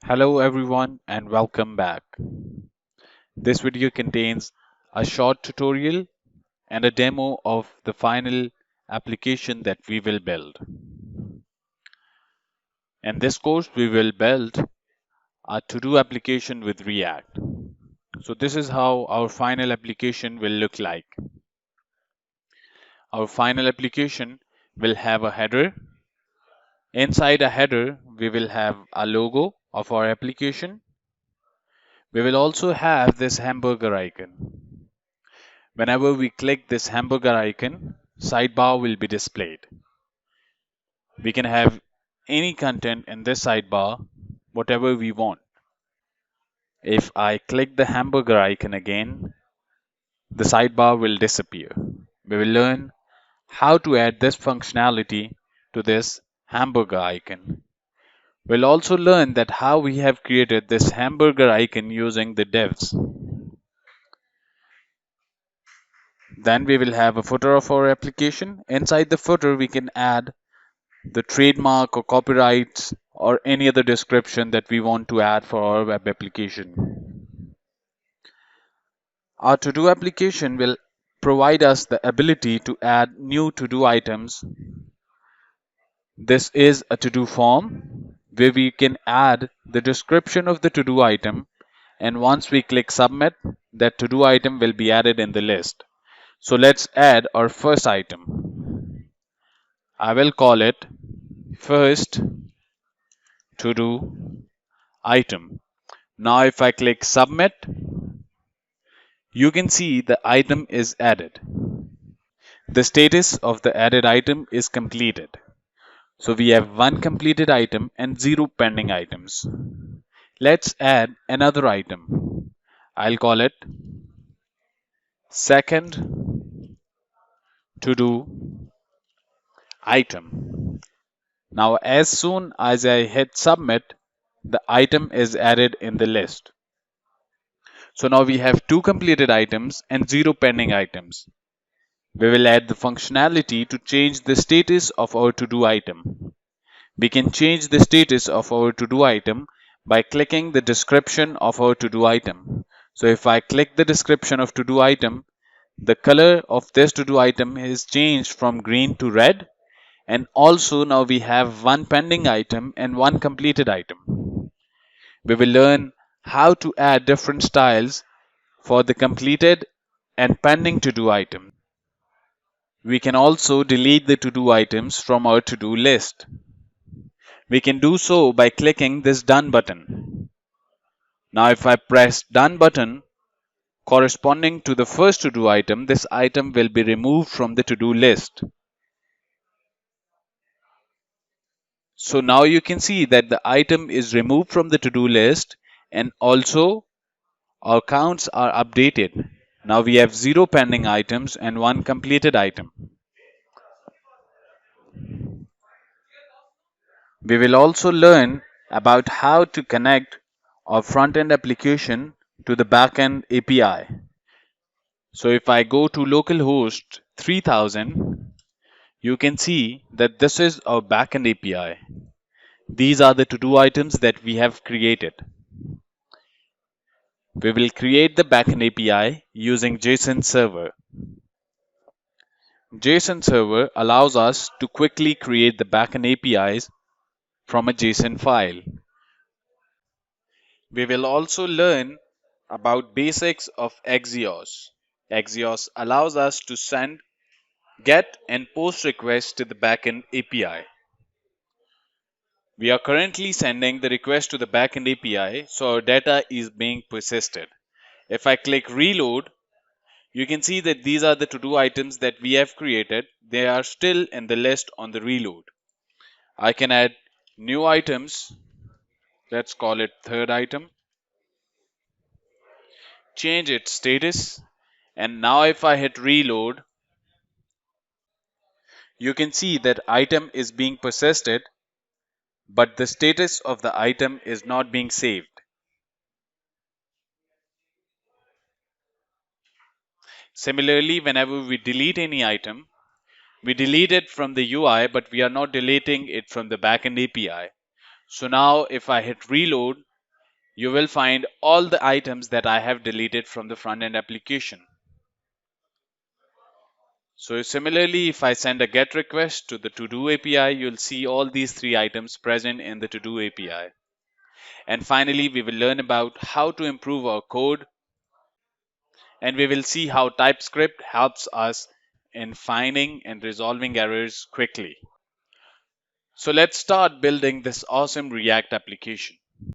Hello everyone and welcome back. This video contains a short tutorial and a demo of the final application that we will build. In this course, we will build a to-do application with React. So this is how our final application will look like. Our final application will have a header. Inside a header, we will have a logo of our application. We will also have this hamburger icon. Whenever we click this hamburger icon, sidebar will be displayed. We can have any content in this sidebar, whatever we want. If I click the hamburger icon again, the sidebar will disappear. We will learn how to add this functionality to this hamburger icon. We'll also learn that how we have created this hamburger icon using the divs. Then we will have a footer of our application. Inside the footer, we can add the trademark or copyrights or any other description that we want to add for our web application. Our to-do application will provide us the ability to add new to-do items. This is a to-do form where we can add the description of the to-do item, and once we click submit, that to-do item will be added in the list. So let's add our first item. I will call it first to-do item. Now if I click submit, you can see the item is added. The status of the added item is completed. So we have one completed item and zero pending items. Let's add another item. I'll call it second to do item. Now as soon as I hit submit, the item is added in the list. So now we have two completed items and zero pending items. We will add the functionality to change the status of our to-do item. We can change the status of our to-do item by clicking the description of our to-do item. So if I click the description of to-do item, the color of this to-do item is changed from green to red, and also now we have one pending item and one completed item. We will learn how to add different styles for the completed and pending to-do item. We can also delete the to-do items from our to-do list. We can do so by clicking this done button. Now if I press done button corresponding to the first to-do item, this item will be removed from the to-do list. So now you can see that the item is removed from the to-do list, and also our counts are updated. Now we have zero pending items and one completed item. We will also learn about how to connect our front-end application to the back-end API. So if I go to localhost 3000, you can see that this is our back-end API. These are the to-do items that we have created. We will create the back-end API using JSON server. JSON server allows us to quickly create the back-end APIs from a JSON file. We will also learn about basics of Axios. Axios allows us to send, get, and post requests to the backend API. We are currently sending the request to the backend API, so our data is being persisted. If I click reload, you can see that these are the to-do items that we have created. They are still in the list on the reload. I can add new items. Let's call it third item. Change its status. And now if I hit reload, you can see that item is being persisted, but the status of the item is not being saved. Similarly, whenever we delete any item, we delete it from the UI, but we are not deleting it from the backend API. So now if I hit reload, you will find all the items that I have deleted from the front end application. So similarly, if I send a GET request to the To-Do API, you'll see all these three items present in the To-Do API. And finally, we will learn about how to improve our code, and we will see how TypeScript helps us in finding and resolving errors quickly. So let's start building this awesome React application.